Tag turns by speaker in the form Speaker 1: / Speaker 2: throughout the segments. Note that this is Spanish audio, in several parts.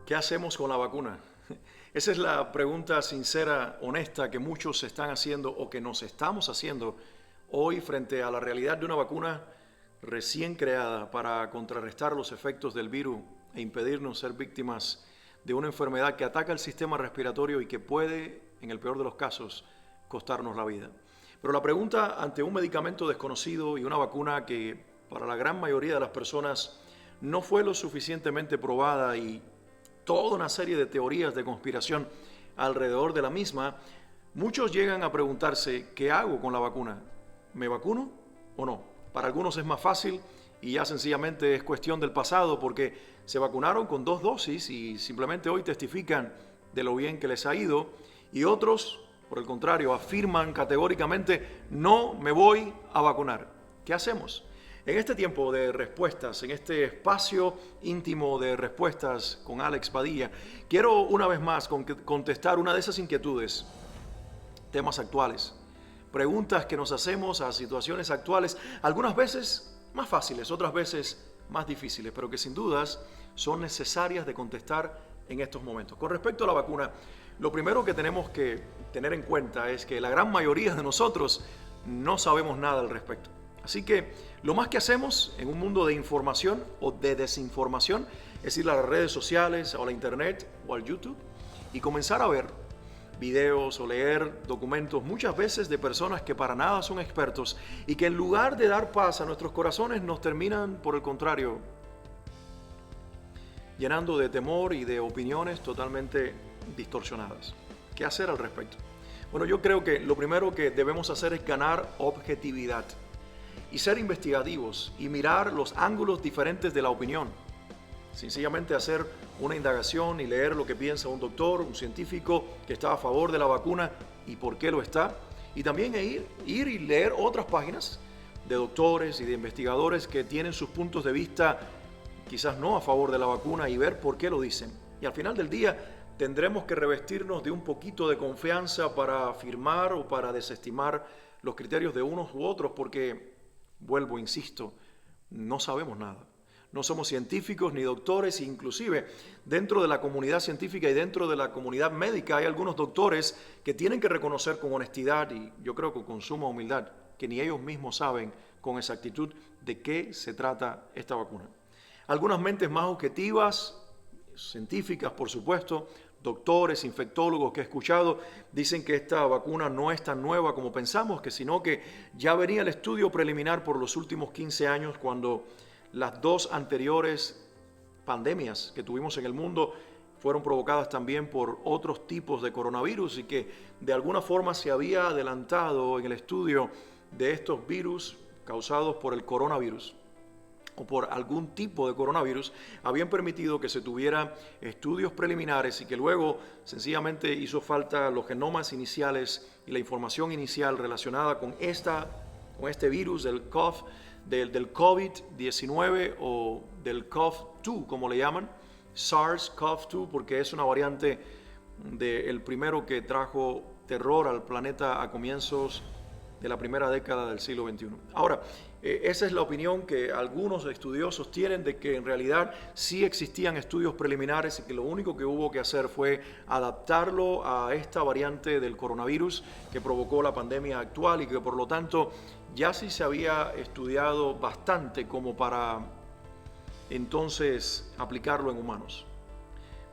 Speaker 1: ¿Qué hacemos con la vacuna? Esa es la pregunta sincera, honesta, que muchos se están haciendo o que nos estamos haciendo hoy frente a la realidad de una vacuna recién creada para contrarrestar los efectos del virus e impedirnos ser víctimas de una enfermedad que ataca el sistema respiratorio y que puede, en el peor de los casos, costarnos la vida. Pero la pregunta ante un medicamento desconocido y una vacuna que para la gran mayoría de las personas no fue lo suficientemente probada y toda una serie de teorías de conspiración alrededor de la misma, muchos llegan a preguntarse, ¿qué hago con la vacuna? ¿Me vacuno o no? Para algunos es más fácil y ya sencillamente es cuestión del pasado porque se vacunaron con 2 dosis y simplemente hoy testifican de lo bien que les ha ido, y otros, por el contrario, afirman categóricamente, no me voy a vacunar. ¿Qué hacemos? En este tiempo de respuestas, en este espacio íntimo de respuestas con Alex Padilla, quiero una vez más contestar una de esas inquietudes, temas actuales, preguntas que nos hacemos a situaciones actuales, algunas veces más fáciles, otras veces más difíciles, pero que sin dudas son necesarias de contestar en estos momentos. Con respecto a la vacuna, lo primero que tenemos que tener en cuenta es que la gran mayoría de nosotros no sabemos nada al respecto. Así que lo más que hacemos en un mundo de información o de desinformación es ir a las redes sociales o a la internet o al YouTube y comenzar a ver videos o leer documentos muchas veces de personas que para nada son expertos y que en lugar de dar paz a nuestros corazones nos terminan, por el contrario, llenando de temor y de opiniones totalmente distorsionadas. ¿Qué hacer al respecto? Bueno, yo creo que lo primero que debemos hacer es ganar objetividad y ser investigativos y mirar los ángulos diferentes de la opinión. Sencillamente hacer una indagación y leer lo que piensa un doctor, un científico que está a favor de la vacuna y por qué lo está. Y también ir y leer otras páginas de doctores y de investigadores que tienen sus puntos de vista quizás no a favor de la vacuna y ver por qué lo dicen. Y al final del día tendremos que revestirnos de un poquito de confianza para afirmar o para desestimar los criterios de unos u otros porque, vuelvo, insisto, no sabemos nada. No somos científicos ni doctores, inclusive dentro de la comunidad científica y dentro de la comunidad médica hay algunos doctores que tienen que reconocer con honestidad y yo creo que con suma humildad que ni ellos mismos saben con exactitud de qué se trata esta vacuna. Algunas mentes más objetivas, científicas por supuesto, doctores, infectólogos que he escuchado, dicen que esta vacuna no es tan nueva como pensamos, sino que ya venía el estudio preliminar por los últimos 15 años cuando las 2 anteriores pandemias que tuvimos en el mundo fueron provocadas también por otros tipos de coronavirus y que de alguna forma se había adelantado en el estudio de estos virus causados por el coronavirus o por algún tipo de coronavirus, habían permitido que se tuvieran estudios preliminares y que luego sencillamente hizo falta los genomas iniciales y la información inicial relacionada con este virus del COVID-19 o del COV-2, como le llaman, SARS-CoV-2, porque es una variante del primero que trajo terror al planeta a comienzos de la primera década del siglo XXI. Ahora, esa es la opinión que algunos estudiosos tienen de que en realidad sí existían estudios preliminares y que lo único que hubo que hacer fue adaptarlo a esta variante del coronavirus que provocó la pandemia actual y que por lo tanto ya sí se había estudiado bastante como para entonces aplicarlo en humanos.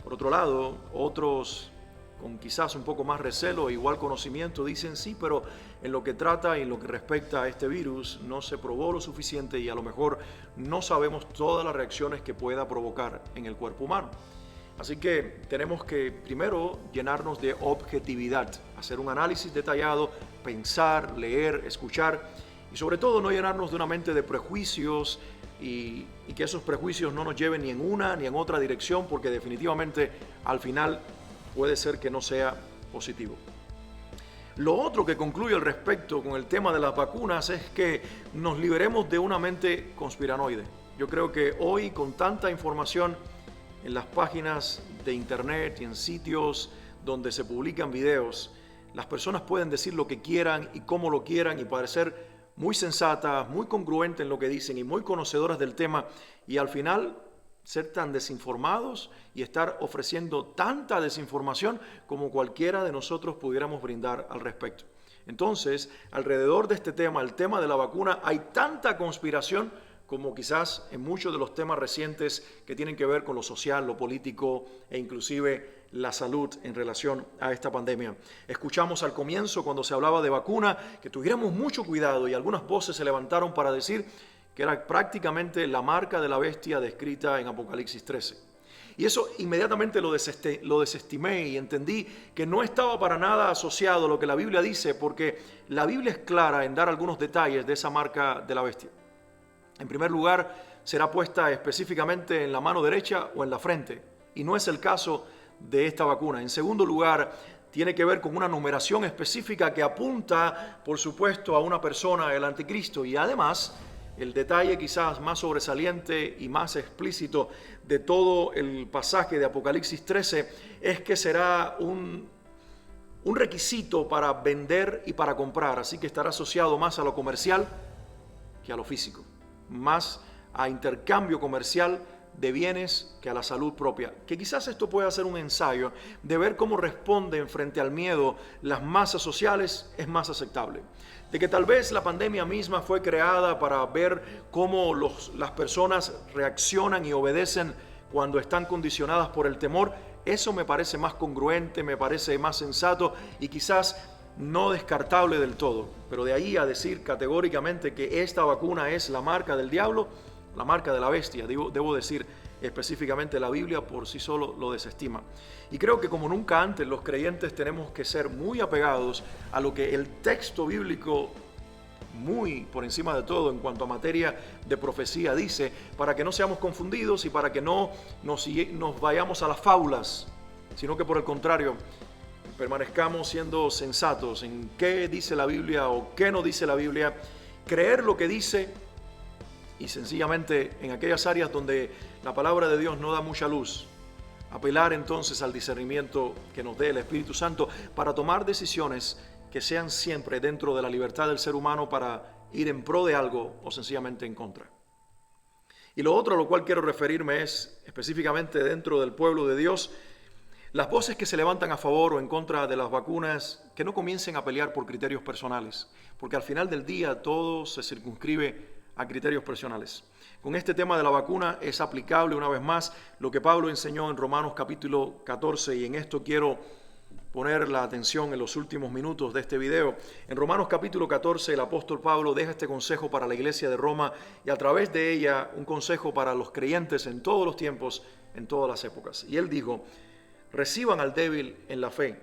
Speaker 1: Por otro lado, otros con quizás un poco más recelo, igual conocimiento, dicen sí, pero en lo que trata y en lo que respecta a este virus no se probó lo suficiente y a lo mejor no sabemos todas las reacciones que pueda provocar en el cuerpo humano. Así que tenemos que primero llenarnos de objetividad, hacer un análisis detallado, pensar, leer, escuchar y sobre todo no llenarnos de una mente de prejuicios y que esos prejuicios no nos lleven ni en una ni en otra dirección porque definitivamente al final puede ser que no sea positivo. Lo otro que concluye al respecto con el tema de las vacunas es que nos liberemos de una mente conspiranoide. Yo creo que hoy con tanta información en las páginas de internet y en sitios donde se publican videos, las personas pueden decir lo que quieran y cómo lo quieran y parecer muy sensatas, muy congruentes en lo que dicen y muy conocedoras del tema, y al final ser tan desinformados y estar ofreciendo tanta desinformación como cualquiera de nosotros pudiéramos brindar al respecto. Entonces, alrededor de este tema, el tema de la vacuna, hay tanta conspiración como quizás en muchos de los temas recientes que tienen que ver con lo social, lo político e inclusive la salud en relación a esta pandemia. Escuchamos al comienzo cuando se hablaba de vacuna que tuviéramos mucho cuidado y algunas voces se levantaron para decir que era prácticamente la marca de la bestia descrita en Apocalipsis 13. Y eso inmediatamente lo desestimé y entendí que no estaba para nada asociado a lo que la Biblia dice, porque la Biblia es clara en dar algunos detalles de esa marca de la bestia. En primer lugar, será puesta específicamente en la mano derecha o en la frente, y no es el caso de esta vacuna. En segundo lugar, tiene que ver con una numeración específica que apunta, por supuesto, a una persona, el anticristo, y además el detalle quizás más sobresaliente y más explícito de todo el pasaje de Apocalipsis 13 es que será un requisito para vender y para comprar, así que estará asociado más a lo comercial que a lo físico, más a intercambio comercial de bienes que a la salud propia. Que quizás esto pueda ser un ensayo de ver cómo responden frente al miedo las masas sociales es más aceptable. De que tal vez la pandemia misma fue creada para ver cómo las personas reaccionan y obedecen cuando están condicionadas por el temor, eso me parece más congruente, me parece más sensato y quizás no descartable del todo. Pero de ahí a decir categóricamente que esta vacuna es la marca del diablo, la marca de la bestia, debo decir específicamente la Biblia por sí solo lo desestima. Y creo que como nunca antes los creyentes tenemos que ser muy apegados a lo que el texto bíblico, muy por encima de todo en cuanto a materia de profecía, dice, para que no seamos confundidos y para que no nos vayamos a las fábulas, sino que por el contrario permanezcamos siendo sensatos en qué dice la Biblia o qué no dice la Biblia, creer lo que dice y sencillamente en aquellas áreas donde la palabra de Dios no da mucha luz, apelar entonces al discernimiento que nos dé el Espíritu Santo para tomar decisiones que sean siempre dentro de la libertad del ser humano para ir en pro de algo o sencillamente en contra. Y lo otro a lo cual quiero referirme es específicamente dentro del pueblo de Dios, las voces que se levantan a favor o en contra de las vacunas, que no comiencen a pelear por criterios personales, porque al final del día todo se circunscribe a criterios personales. Con este tema de la vacuna es aplicable una vez más lo que Pablo enseñó en Romanos capítulo 14 y en esto quiero poner la atención en los últimos minutos de este video. En Romanos capítulo 14 el apóstol Pablo deja este consejo para la iglesia de Roma y a través de ella un consejo para los creyentes en todos los tiempos, en todas las épocas. Y él dijo, reciban al débil en la fe,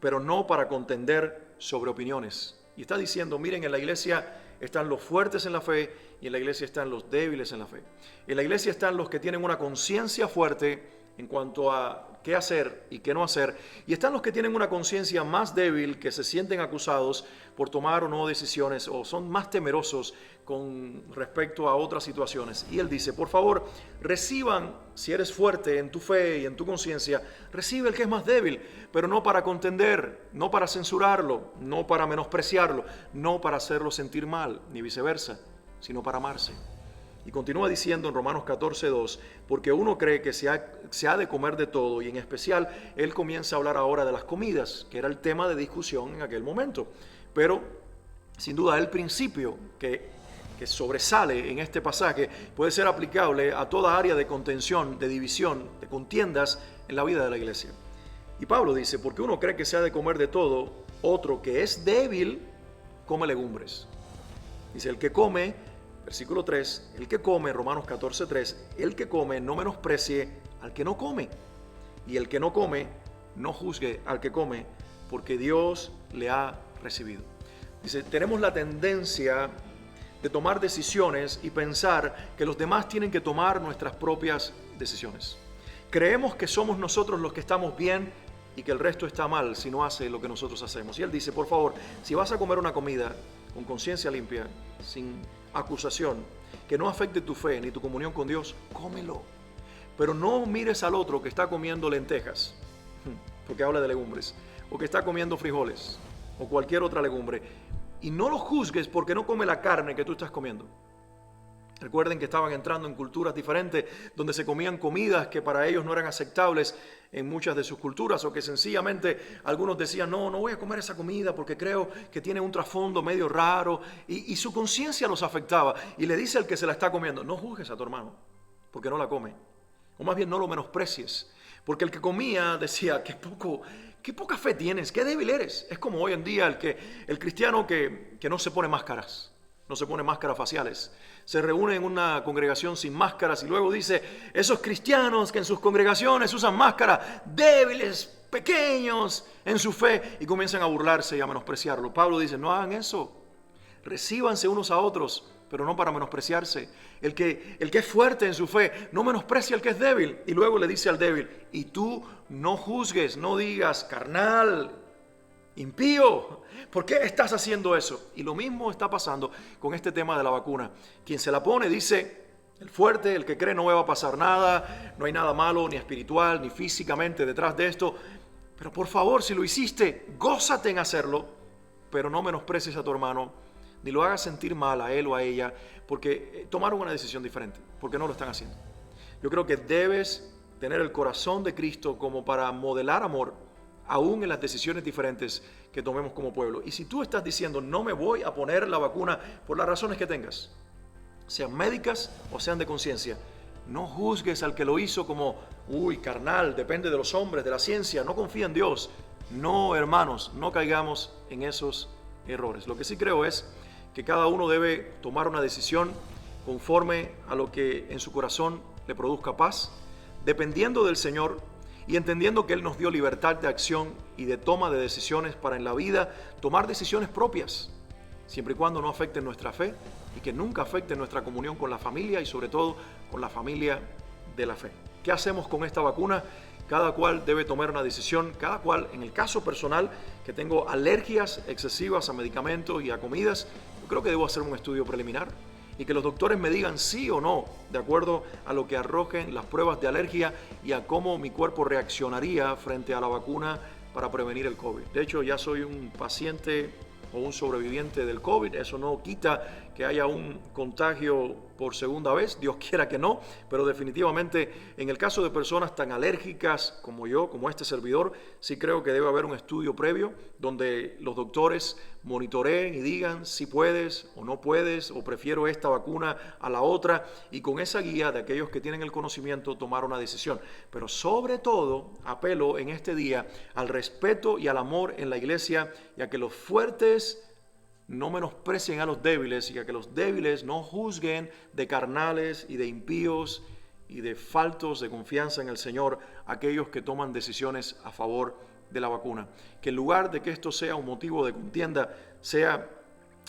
Speaker 1: pero no para contender sobre opiniones. Y está diciendo, miren, en la iglesia están los fuertes en la fe y en la iglesia están los débiles en la fe. En la iglesia están los que tienen una conciencia fuerte en cuanto a qué hacer y qué no hacer. Y están los que tienen una conciencia más débil, que se sienten acusados por tomar o no decisiones o son más temerosos con respecto a otras situaciones. Y él dice, por favor, reciban, si eres fuerte en tu fe y en tu conciencia, recibe el que es más débil, pero no para contender, no para censurarlo, no para menospreciarlo, no para hacerlo sentir mal, ni viceversa, sino para amarse. Y continúa diciendo en Romanos 14:2, porque uno cree que se ha de comer de todo, y en especial él comienza a hablar ahora de las comidas, que era el tema de discusión en aquel momento. Pero sin duda el principio que sobresale en este pasaje puede ser aplicable a toda área de contención, de división, de contiendas en la vida de la iglesia. Y Pablo dice, porque uno cree que se ha de comer de todo, otro que es débil come legumbres. Dice, el que come, versículo 3, el que come, Romanos 14:3, el que come no menosprecie al que no come, y el que no come no juzgue al que come, porque Dios le ha recibido. Dice, tenemos la tendencia de tomar decisiones y pensar que los demás tienen que tomar nuestras propias decisiones. Creemos que somos nosotros los que estamos bien y que el resto está mal si no hace lo que nosotros hacemos. Y él dice, por favor, si vas a comer una comida con conciencia limpia, sin acusación, que no afecte tu fe ni tu comunión con Dios, cómelo. Pero no mires al otro que está comiendo lentejas, porque habla de legumbres, o que está comiendo frijoles, o cualquier otra legumbre, y no lo juzgues porque no come la carne que tú estás comiendo. Recuerden que estaban entrando en culturas diferentes donde se comían comidas que para ellos no eran aceptables en muchas de sus culturas, o que sencillamente algunos decían, no voy a comer esa comida porque creo que tiene un trasfondo medio raro, y su conciencia los afectaba. Y le dice al que se la está comiendo, no juzgues a tu hermano porque no la come, o más bien no lo menosprecies, porque el que comía decía, qué poca fe tienes, qué débil eres. Es como hoy en día el cristiano que no se pone máscaras. No se pone máscaras faciales. Se reúne en una congregación sin máscaras y luego dice, esos cristianos que en sus congregaciones usan máscaras, débiles, pequeños en su fe, y comienzan a burlarse y a menospreciarlo. Pablo dice, no hagan eso. Recíbanse unos a otros, pero no para menospreciarse. El que es fuerte en su fe no menosprecia al que es débil. Y luego le dice al débil, y tú no juzgues, no digas, carnal, impío, ¿por qué estás haciendo eso? Y lo mismo está pasando con este tema de la vacuna. Quien se la pone dice, el fuerte, el que cree no me va a pasar nada, no hay nada malo, ni espiritual, ni físicamente detrás de esto. Pero por favor, si lo hiciste, gózate en hacerlo, pero no menosprecies a tu hermano, ni lo hagas sentir mal a él o a ella, porque tomaron una decisión diferente, porque no lo están haciendo. Yo creo que debes tener el corazón de Cristo como para modelar amor, aún en las decisiones diferentes que tomemos como pueblo. Y si tú estás diciendo, no me voy a poner la vacuna por las razones que tengas, sean médicas o sean de conciencia, no juzgues al que lo hizo como, carnal, depende de los hombres, de la ciencia, no confía en Dios. No, hermanos, no caigamos en esos errores. Lo que sí creo es que cada uno debe tomar una decisión conforme a lo que en su corazón le produzca paz, dependiendo del Señor, y entendiendo que Él nos dio libertad de acción y de toma de decisiones para en la vida tomar decisiones propias, siempre y cuando no afecten nuestra fe y que nunca afecten nuestra comunión con la familia y sobre todo con la familia de la fe. ¿Qué hacemos con esta vacuna? Cada cual debe tomar una decisión, cada cual, en el caso personal, que tengo alergias excesivas a medicamentos y a comidas, yo creo que debo hacer un estudio preliminar y que los doctores me digan sí o no, de acuerdo a lo que arrojen las pruebas de alergia y a cómo mi cuerpo reaccionaría frente a la vacuna para prevenir el COVID. De hecho, ya soy un paciente o un sobreviviente del COVID. Eso no quita que haya un contagio por segunda vez, Dios quiera que no, pero definitivamente en el caso de personas tan alérgicas como yo, como este servidor, sí creo que debe haber un estudio previo donde los doctores monitoreen y digan si puedes o no puedes, o prefiero esta vacuna a la otra, y con esa guía de aquellos que tienen el conocimiento tomar una decisión. Pero sobre todo apelo en este día al respeto y al amor en la iglesia, y a que los fuertes no menosprecien a los débiles, y a que los débiles no juzguen de carnales y de impíos y de faltos de confianza en el Señor aquellos que toman decisiones a favor de la vacuna. Que en lugar de que esto sea un motivo de contienda, sea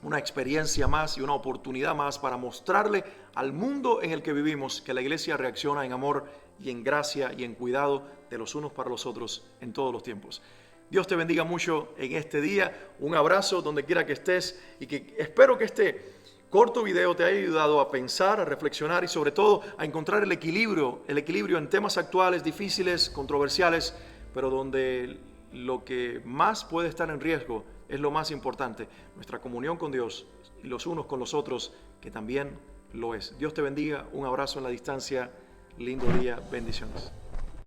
Speaker 1: una experiencia más y una oportunidad más para mostrarle al mundo en el que vivimos que la iglesia reacciona en amor y en gracia y en cuidado de los unos para los otros en todos los tiempos. Dios te bendiga mucho en este día. Un abrazo donde quiera que estés, y que espero que este corto video te haya ayudado a pensar, a reflexionar y sobre todo a encontrar el equilibrio en temas actuales, difíciles, controversiales, pero donde lo que más puede estar en riesgo es lo más importante, nuestra comunión con Dios y los unos con los otros, que también lo es. Dios te bendiga, un abrazo en la distancia, lindo día, bendiciones.